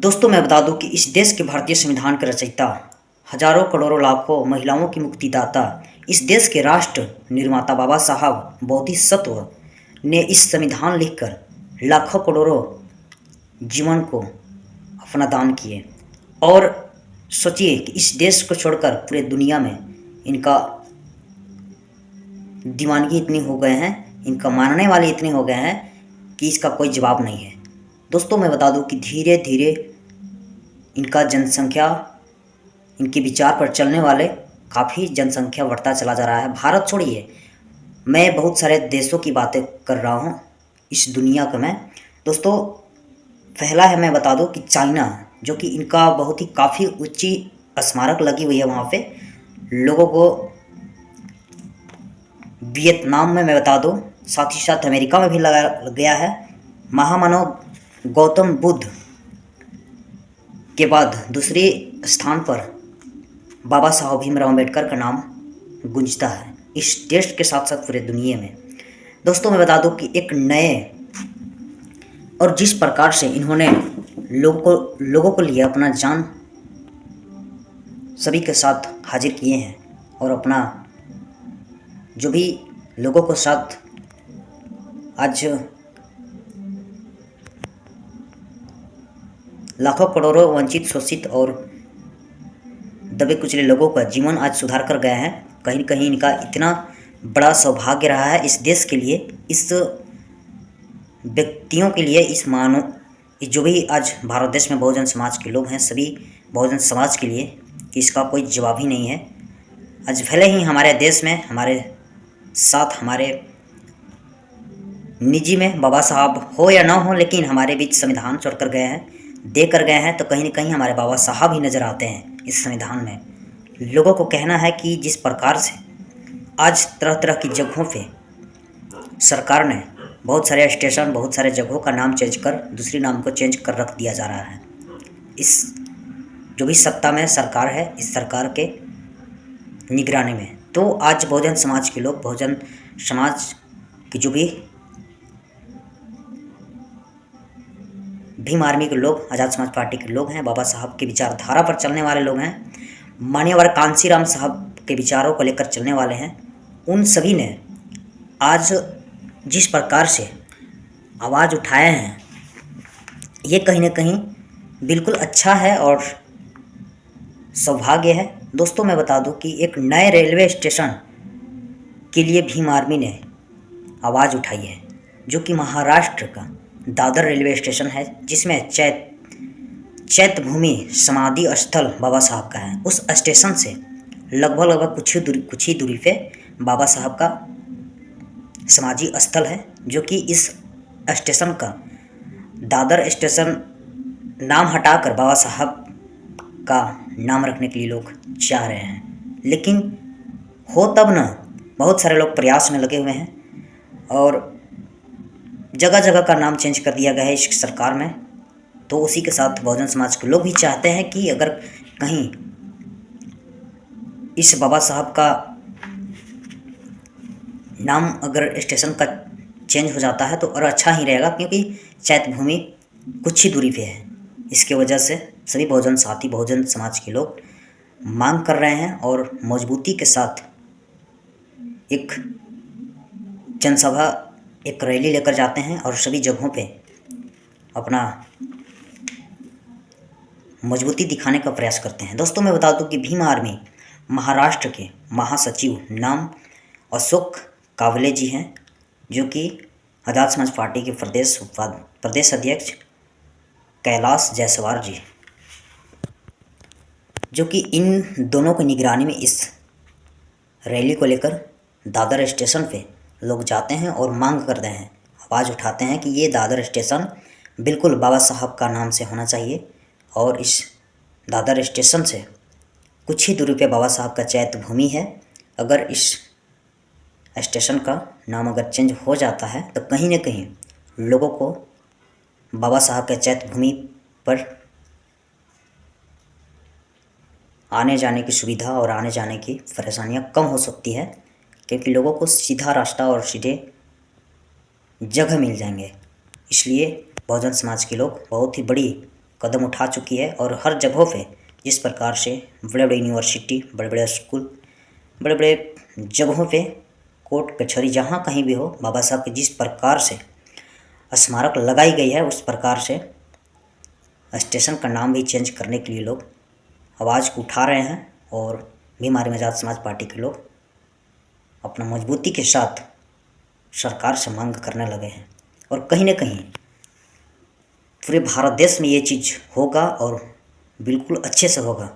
दोस्तों मैं बता दूं कि इस देश के भारतीय संविधान के रचयिता, हजारों करोड़ों लाखों महिलाओं की मुक्तिदाता, इस देश के राष्ट्र निर्माता बाबा साहब बोधिसत्व ने इस संविधान लिखकर लाखों करोड़ों जीवन को अपना दान किए। और सोचिए कि इस देश को छोड़कर पूरे दुनिया में इनका दीवानगी इतनी हो गए हैं, इनका मानने वाले इतने हो गए हैं कि इसका कोई जवाब नहीं है। दोस्तों मैं बता दूं कि धीरे धीरे इनका जनसंख्या, इनके विचार पर चलने वाले काफ़ी जनसंख्या बढ़ता चला जा रहा है। भारत छोड़िए, मैं बहुत सारे देशों की बातें कर रहा हूँ इस दुनिया का। मैं दोस्तों पहला है, मैं बता दूं कि चाइना, जो कि इनका बहुत ही काफ़ी ऊंची स्मारक लगी हुई है वहाँ पे लोगों को। वियतनाम में मैं बता दूं, साथ ही साथ अमेरिका में भी लगा गया है। महामानव गौतम बुद्ध के बाद दूसरे स्थान पर बाबा साहब भीमराव अम्बेडकर का नाम गूंजता है इस देश के साथ साथ पूरे दुनिया में। दोस्तों मैं बता दूं कि एक नए और जिस प्रकार से इन्होंने लोगों को लिए अपना जान सभी के साथ हाजिर किए हैं, और अपना जो भी लोगों को साथ आज लाखों करोड़ों वंचित, शोषित और दबे कुचले लोगों का जीवन आज सुधार कर गए हैं। कहीं न कहीं इनका इतना बड़ा सौभाग्य रहा है इस देश के लिए, इस व्यक्तियों के लिए, इस जो भी आज भारत देश में बहुजन समाज के लोग हैं, सभी बहुजन समाज के लिए इसका कोई जवाब ही नहीं है। आज भले ही हमारे देश में हमारे साथ, हमारे निजी में बाबा साहब हो या ना हो, लेकिन हमारे बीच संविधान छोड़ कर गए हैं, दे कर गए हैं, तो कहीं न कहीं हमारे बाबा साहब ही नज़र आते हैं इस संविधान में। लोगों को कहना है कि जिस प्रकार से आज तरह तरह की जगहों पे सरकार ने बहुत सारे स्टेशन, बहुत सारे जगहों का नाम चेंज कर दूसरी नाम को चेंज कर रख दिया जा रहा है। इस जो भी सत्ता में सरकार है, इस सरकार के निगरानी में, तो आज बहुजन समाज के लोग, बहुजन समाज के जो भी भीम आर्मी के लोग, आज़ाद समाज पार्टी के लोग हैं, बाबा साहब की विचारधारा पर चलने वाले लोग हैं, मान्यवर कांशीराम साहब के विचारों को लेकर चलने वाले हैं, उन सभी ने आज जिस प्रकार से आवाज़ उठाए हैं, ये कहीं न कहीं बिल्कुल अच्छा है और सौभाग्य है। दोस्तों मैं बता दूं कि एक नए रेलवे स्टेशन के लिए भीम आर्मी ने आवाज़ उठाई है, जो कि महाराष्ट्र का दादर रेलवे स्टेशन है, जिसमें चैत्य भूमि समाधि स्थल बाबा साहब का है। उस स्टेशन से लगभग कुछ ही दूरी पे बाबा साहब का समाधि स्थल है, जो कि इस स्टेशन का दादर स्टेशन नाम हटाकर बाबा साहब का नाम रखने के लिए लोग चाह रहे हैं। लेकिन हो तब न, बहुत सारे लोग प्रयास में लगे हुए हैं और जगह जगह का नाम चेंज कर दिया गया है इस सरकार में। तो उसी के साथ बहुजन समाज के लोग भी चाहते हैं कि अगर कहीं इस बाबा साहब का नाम अगर स्टेशन का चेंज हो जाता है तो और अच्छा ही रहेगा, क्योंकि चैत्य भूमि कुछ ही दूरी पे है। इसके वजह से सभी बहुजन साथी, बहुजन समाज के लोग मांग कर रहे हैं और मजबूती के साथ एक जनसभा, एक रैली लेकर जाते हैं और सभी जगहों पे अपना मजबूती दिखाने का प्रयास करते हैं। दोस्तों मैं बता दूं कि भीम आर्मी महाराष्ट्र के महासचिव नाम अशोक कावले जी हैं, जो कि आज़ाद समाज पार्टी के प्रदेश अध्यक्ष कैलाश जायसवाल जी, जो कि इन दोनों की निगरानी में इस रैली को लेकर दादर स्टेशन पे लोग जाते हैं और मांग करते हैं, आवाज़ उठाते हैं कि ये दादर स्टेशन बिल्कुल बाबा साहब का नाम से होना चाहिए, और इस दादर स्टेशन से कुछ ही दूरी पे बाबा साहब का चैत्य भूमि है। अगर इस स्टेशन का नाम अगर चेंज हो जाता है तो कहीं न कहीं लोगों को बाबा साहब के चैत्य भूमि पर आने जाने की सुविधा और आने जाने की परेशानियां कम हो सकती है, क्योंकि लोगों को सीधा रास्ता और सीधे जगह मिल जाएंगे। इसलिए बहुजन समाज के लोग बहुत ही बड़ी कदम उठा चुकी है और हर जगहों पे जिस प्रकार से बड़े बड़े यूनिवर्सिटी, बड़े बड़े स्कूल, बड़े बड़े जगहों पे कोर्ट कचहरी जहाँ कहीं भी हो, बाबा साहब के जिस प्रकार से स्मारक लगाई गई है, उस प्रकार से स्टेशन का नाम भी चेंज करने के लिए लोग आवाज़ उठा रहे हैं और भीम आर्मी आज़ाद समाज पार्टी के लोग अपना मजबूती के साथ सरकार से मांग करने लगे हैं। और कहीं न कहीं पूरे भारत देश में ये चीज़ होगा और बिल्कुल अच्छे से होगा।